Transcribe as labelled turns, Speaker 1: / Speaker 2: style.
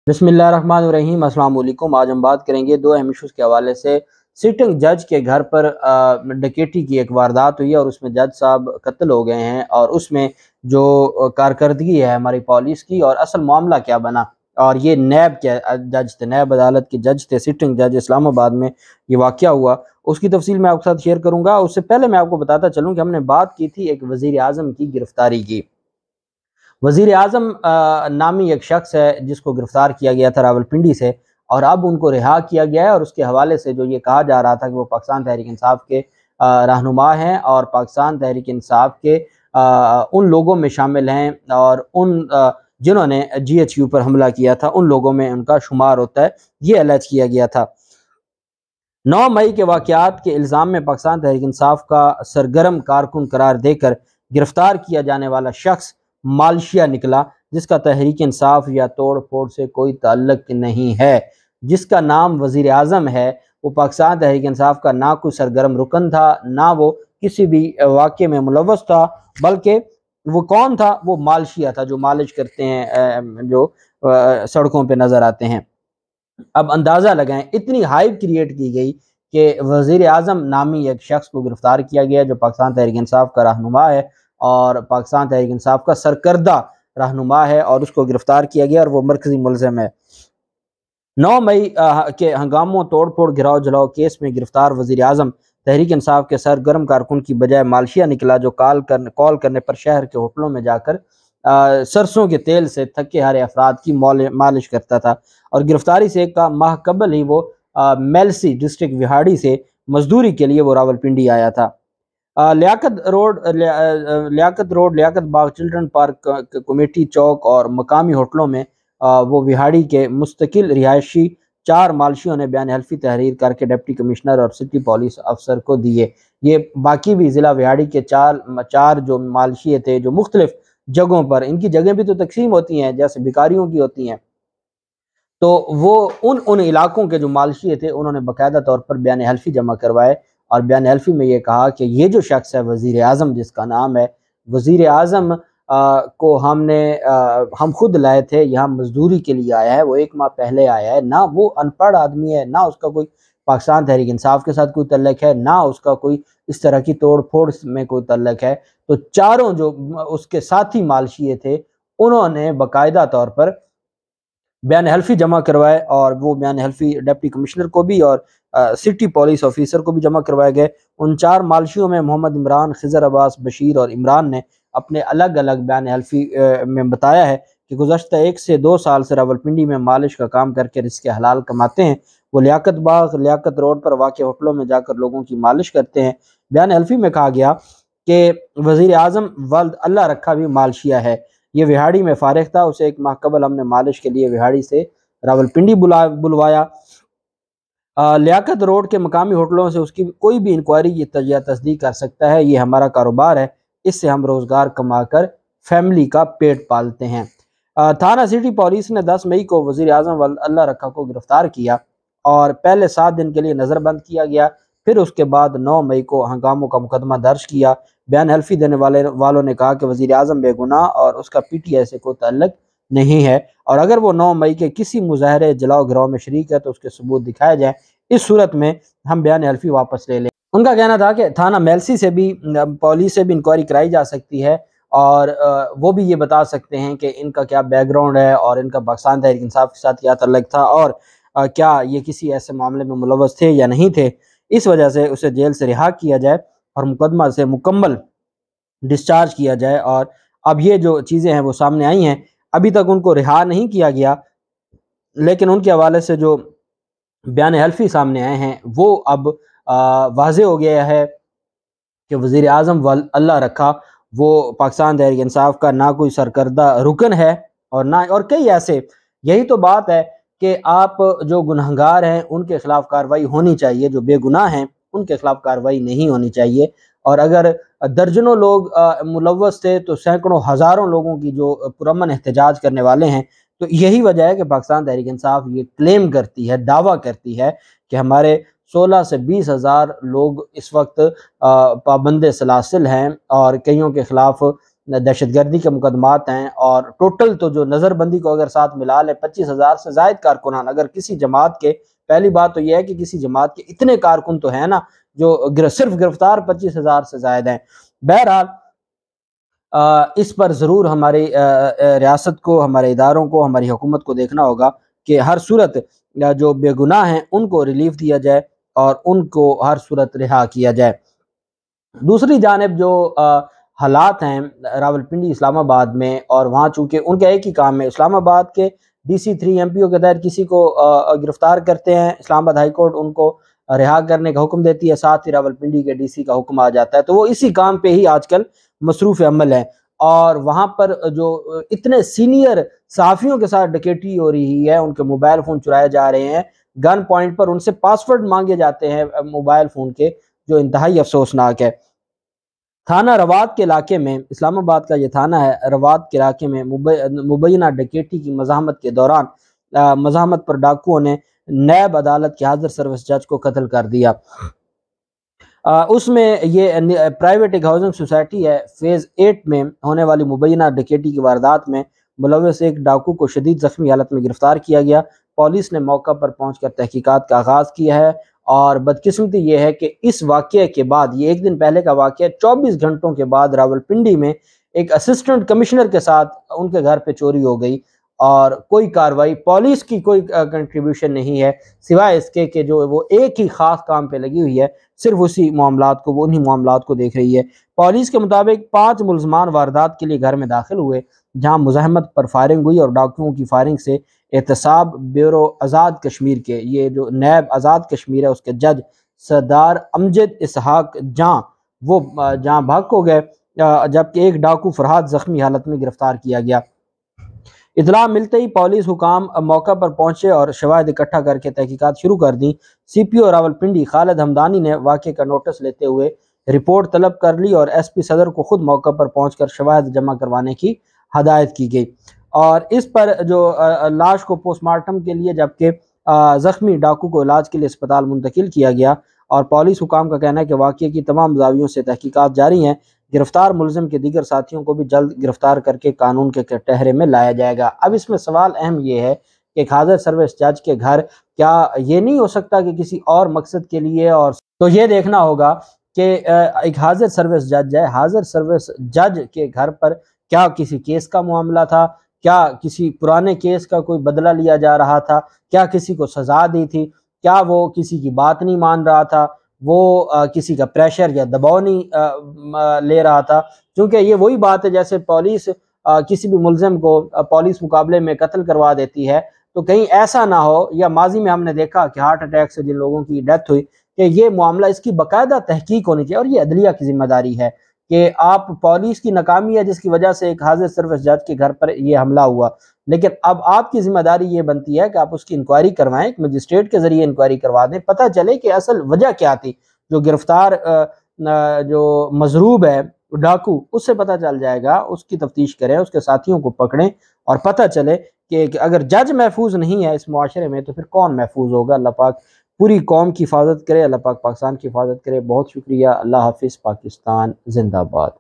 Speaker 1: बिस्मिल्लाहिर्रहमानिर्रहीम। अस्सलाम वालेकुम। आज हम बात करेंगे दो अहम इशूज़ के हवाले से। सिटिंग जज के घर पर डकैती की एक वारदात हुई है और उसमें जज साहब कत्ल हो गए हैं, और उसमें जो कारकर्दगी है हमारी पुलिस की और असल मामला क्या बना, और ये नैब के जज थे, नैब अदालत के जज थे, सिटिंग जज इस्लामाबाद में ये वाक़या हुआ, उसकी तफसील मैं आपके साथ शेयर करूँगा। उससे पहले मैं आपको बताता चलूँ कि हमने बात की थी एक वज़ीर आज़म की गिरफ़्तारी की। वज़ीर आज़म नामी एक शख्स है जिसको गिरफ़्तार किया गया था रावलपिंडी से, और अब उनको रिहा किया गया है। और उसके हवाले से जो ये कहा जा रहा था कि वो पाकिस्तान तहरीक इंसाफ के रहनुमा हैं और पाकिस्तान तहरीक इंसाफ के उन लोगों में शामिल हैं, और उन जिन्होंने GHU पर हमला किया था उन लोगों में उनका शुमार होता है, ये अलर्ज किया गया था। 9 मई के वाक़यात के इल्ज़ाम में पाकिस्तान तहरीक इंसाफ का सरगर्म कारकुन करार देकर गिरफ़्तार किया जाने वाला शख्स मालशिया निकला, जिसका तहरीक इंसाफ या तोड़ फोड़ से कोई ताल्लुक नहीं है। जिसका नाम वज़ीर आज़म है, वो पाकिस्तान तहरीक इंसाफ का ना कोई सरगर्म रुकन था, ना वो किसी भी वाक़े में मुलव्वस था, बल्कि वो कौन था, वो मालशिया था जो मालिश करते हैं, जो सड़कों पे नज़र आते हैं। अब अंदाज़ा लगाएं, इतनी हाइप क्रिएट की गई कि वज़ीर आज़म नामी एक शख्स को गिरफ़्तार किया गया जो पाकिस्तान तहरीक इंसाफ का रहनुमा है और पाकिस्तान तहरीक इंसाफ का सरकर्दा रहनुमा है, और उसको गिरफ़्तार किया गया और वो मरकज़ी मुलज़िम है। 9 मई के हंगामों तोड़ फोड़ गिराव जलाओ केस में गिरफ़्तार वज़ीर आज़म तहरीक इंसाफ के सरगर्म कारकुन की बजाय मालशिया निकला, जो कॉल करने पर शहर के होटलों में जाकर सरसों के तेल से थके हारे अफराद की मालिश करता था। और गिरफ्तारी से एक माह कबल ही वो मेलसी डिस्ट्रिक्ट विहाड़ी से मजदूरी के लिए वो रावलपिंडी आया था। लियाकत रोड, लियाकत बाग, चिल्ड्रन पार्क, कमेटी चौक और मकामी होटलों में वो विहाड़ी के मुस्तकिल रिहायशी 4 मालशियों ने बयान हल्फी तहरीर करके डिप्टी कमिश्नर और सिटी पुलिस अफसर को दिए। ये बाकी भी ज़िला विहाड़ी के चार जो मालशिए थे, जो मुख्तलिफ जगहों पर, इनकी जगह भी तो तकसीम होती हैं जैसे भिखारियों की होती हैं, तो वो उन इलाकों के जो मालशिए थे उन्होंने बाकायदा तौर पर बयान हल्फी जमा करवाए, और बयान हल्फी में ये कहा कि ये जो शख्स है वज़ीर आज़म, जिसका नाम है वज़ीर आज़म, को हम खुद लाए थे, यहाँ मजदूरी के लिए आया है, वो 1 माह पहले आया है, ना वो अनपढ़ आदमी है, ना उसका कोई पाकिस्तान तहरीक इंसाफ के साथ कोई तल्लक है, ना उसका कोई इस तरह की तोड़ फोड़ में कोई तल्लक है। तो चारों जो उसके साथी मालशिए थे उन्होंने बाकायदा तौर पर बयान हल्फी जमा करवाए, और वो बयान हल्फी डिप्टी कमिश्नर को भी और सिटी पुलिस ऑफिसर को भी जमा करवाए गए। उन 4 मालशियों में मोहम्मद इमरान, खिज़र अब्बास, बशीर और इमरान ने अपने अलग अलग बयान हल्फी में बताया है कि गुज़श्ता 1 से 2 साल से रावलपिंडी में मालिश का काम करके रिज़्क़ हलाल कमाते हैं। वो लियाकत बाग, लियाकत रोड पर वाक़ होटलों में जाकर लोगों की मालिश करते हैं। बयान हल्फी में कहा गया कि वज़ीर आज़म वल्द अल्लाह रखा भी मालशिया है, ये विहाड़ी में फारिग था, उसे 1 माह कबल हमने मालिश के लिए विहाड़ी से रावलपिंडी बुलवाया। लियाकत रोड के मकामी होटलों से उसकी कोई भी इंक्वायरी या तस्दीक कर सकता है, ये हमारा कारोबार है, इससे हम रोज़गार कमाकर फैमिली का पेट पालते हैं। थाना सिटी पुलिस ने 10 मई को वज़ीर आज़म वल्द अल्लाह रखा को गिरफ़्तार किया और पहले 7 दिन के लिए नज़रबंद किया गया। फिर उसके बाद 9 मई को हंगामों का मुकदमा दर्ज किया। बयान हल्फी देने वालों ने कहा कि वज़ीर आज़म बेगुनाह और उसका PTI से कोई ताल्लुक नहीं है, और अगर वो 9 मई के किसी मुजाहरे जलाओ गिराव में शरीक है तो उसके सबूत दिखाए जाएँ, इस सूरत में हम बयान हल्फी वापस ले लें। उनका कहना था कि थाना मेलसी से भी, पुलिस से भी इंक्वायरी कराई जा सकती है, और वो भी ये बता सकते हैं कि इनका क्या बैकग्राउंड है और इनका पाकिस्तान तहरीक इंसाफ के साथ क्या ताल्लुक था, और क्या ये किसी ऐसे मामले में मुलव्वस थे या नहीं थे। इस वजह से उसे जेल से रिहा किया जाए और मुकदमा से मुकम्मल डिस्चार्ज किया जाए। और अब ये जो चीज़ें हैं वो सामने आई हैं, अभी तक उनको रिहा नहीं किया गया, लेकिन उनके हवाले से जो बयान हल्फी सामने आए हैं वो अब वाज़े हो गया है कि वज़ीर आज़म वल्द अल्लाह रखा वो पाकिस्तान तहरीक इंसाफ का ना कोई सरकर्दा रुकन है, और कई ऐसे। यही तो बात है कि आप जो गुनहगार हैं उनके खिलाफ कार्रवाई होनी चाहिए, जो बेगुनाह हैं उनके खिलाफ कार्रवाई नहीं होनी चाहिए। और अगर दर्जनों लोग मुलव्वस थे तो सैकड़ों हज़ारों लोगों की जो पुरअमन एहतजाज करने वाले हैं, तो यही वजह है कि पाकिस्तान तहरीक इंसाफ ये क्लेम करती है, दावा करती है कि हमारे 16 से 20 हज़ार लोग इस वक्त पाबंद सलासिल हैं, और कईयों के खिलाफ دہشت گردی کے مقدمات ہیں، اور ٹوٹل تو جو نظر بندی کو اگر ساتھ ملا لیں 25,000 سے زائد کارکنان، اگر کسی جماعت کے، پہلی بات تو یہ ہے کہ کسی جماعت کے اتنے کارکن تو ہیں نا جو صرف گرفتار 25,000 سے زائد ہیں۔ بہرحال اس پر ضرور ہماری ریاست کو، ہمارے اداروں کو، ہماری حکومت کو دیکھنا ہوگا کہ ہر صورت جو بے گناہ ہیں ان کو ریلیف دیا جائے اور ان کو ہر صورت رہا کیا جائے۔ دوسری جانب جو حالات ہیں راولپنڈی اسلام آباد میں، اور وہاں چونکہ ان کا ایک ہی کام ہے، اسلام آباد کے DC 3 MPO کے تحت کسی کو گرفتار کرتے ہیں، اسلام آباد ہائی کورٹ ان کو رہا کرنے کا حکم دیتی ہے، ساتھ ہی راولپنڈی کے DC کا حکم آ جاتا ہے، تو وہ اسی کام پہ ہی آج کل مصروف عمل ہے۔ اور وہاں پر جو اتنے سینئر صحافیوں کے ساتھ ڈکیٹی ہو رہی ہے، ان کے موبائل فون چرائے جا رہے ہیں، گن پوائنٹ پر ان سے پاسورڈ مانگے جاتے ہیں موبائل فون کے، جو انتہائی افسوسناک ہے۔ تھانہ رواد کے علاقے میں، اسلام آباد کا یہ تھانہ ہے، رواد کے علاقے میں مبینہ ڈکیٹی کی مزاحمت کے دوران مزاحمت پر ڈاکوؤں نے نیب عدالت کے حاضر سروس جج کو قتل کر دیا۔ اس میں یہ پرائیویٹ ایک ہاؤسنگ سوسائٹی ہے، فیز 8 میں ہونے والی مبینہ ڈکیٹی کی واردات میں ملوث ایک ڈاکو کو شدید زخمی حالت میں گرفتار کیا گیا۔ پولیس نے موقع پر پہنچ کر تحقیقات کا آغاز کیا ہے، اور بدقسمتی یہ ہے کہ اس واقعے کے بعد، یہ ایک دن پہلے کا واقعہ، 24 گھنٹوں کے بعد راولپنڈی میں ایک اسسٹنٹ کمشنر کے ساتھ ان کے گھر پہ چوری ہو گئی، اور کوئی کاروائی پولیس کی کوئی کنٹریبیوشن نہیں ہے، سوائے اس کے کہ جو وہ ایک ہی خاص کام پہ لگی ہوئی ہے، صرف اسی معاملات کو، وہ انہی معاملات کو دیکھ رہی ہے۔ پولیس کے مطابق 5 ملزمان واردات کے لیے گھر میں داخل ہوئے، جہاں مزاحمت پر فائرنگ ہوئی، اور ڈاکوؤں کی فائرنگ سے احتساب بیورو آزاد کشمیر کے، یہ جو نیب آزاد کشمیر ہے، اس کے جج سردار امجد اسحاق جاں، وہ جہاں بھاگ ہو گئے، جبکہ ایک ڈاکو فرحاد زخمی حالت میں گرفتار کیا گیا۔ اطلاع ملتے ہی پولیس حکام موقع پر پہنچے اور شواہد اکٹھا کر کے تحقیقات شروع کر دیں۔ CPO راولپنڈی خالد ہمدانی نے واقعے کا نوٹس لیتے ہوئے رپورٹ طلب کر لی، اور SP صدر کو خود موقع پر پہنچ کر شواہد جمع کروانے کی ہدایت کی گئی، اور اس پر جو لاش کو پوسٹ مارٹم کے لیے، جبکہ زخمی ڈاکو کو علاج کے لیے اسپتال منتقل کیا گیا، اور پولیس حکام کا کہنا ہے کہ واقعے کی تمام زاویوں سے تحقیقات جاری ہیں۔ گرفتار ملزم کے دیگر ساتھیوں کو بھی جلد گرفتار کر کے قانون کے ٹہرے میں لایا جائے گا۔ اب اس میں سوال اہم یہ ہے کہ ایک حاضر سروس جج کے گھر، کیا یہ نہیں ہو سکتا کہ کسی اور مقصد کے لیے، اور تو یہ دیکھنا ہوگا کہ ایک حاضر سروس جج ہے، حاضر سروس جج کے گھر پر کیا کسی کیس کا معاملہ تھا، کیا کسی پرانے کیس کا کوئی بدلہ لیا جا رہا تھا، کیا کسی کو سزا دی تھی، کیا وہ کسی کی بات نہیں مان رہا تھا، وہ کسی کا پریشر یا دباؤ نہیں لے رہا تھا، کیونکہ یہ وہی بات ہے جیسے پولیس کسی بھی ملزم کو پولیس مقابلے میں قتل کروا دیتی ہے، تو کہیں ایسا نہ ہو، یا ماضی میں ہم نے دیکھا کہ ہارٹ اٹیک سے جن لوگوں کی ڈیتھ ہوئی، کہ یہ معاملہ، اس کی باقاعدہ تحقیق ہونی چاہیے، اور یہ عدلیہ کی ذمہ داری ہے کہ آپ، پولیس کی ناکامی ہے جس کی وجہ سے ایک حاضر سروس جج کے گھر پر یہ حملہ ہوا، لیکن اب آپ کی ذمہ داری یہ بنتی ہے کہ آپ اس کی انکوائری کروائیں، ایک مجسٹریٹ کے ذریعے انکوائری کروا دیں، پتہ چلے کہ اصل وجہ کیا تھی۔ جو گرفتار جو مضروب ہے ڈاکو، اس سے پتہ چل جائے گا، اس کی تفتیش کریں، اس کے ساتھیوں کو پکڑیں، اور پتہ چلے کہ اگر جج محفوظ نہیں ہے اس معاشرے میں تو پھر کون محفوظ ہوگا۔ اللہ پاک پوری قوم کی حفاظت کرے، اللہ پاک پاکستان کی حفاظت کرے۔ بہت شکریہ، اللہ حافظ، پاکستان زندہ باد۔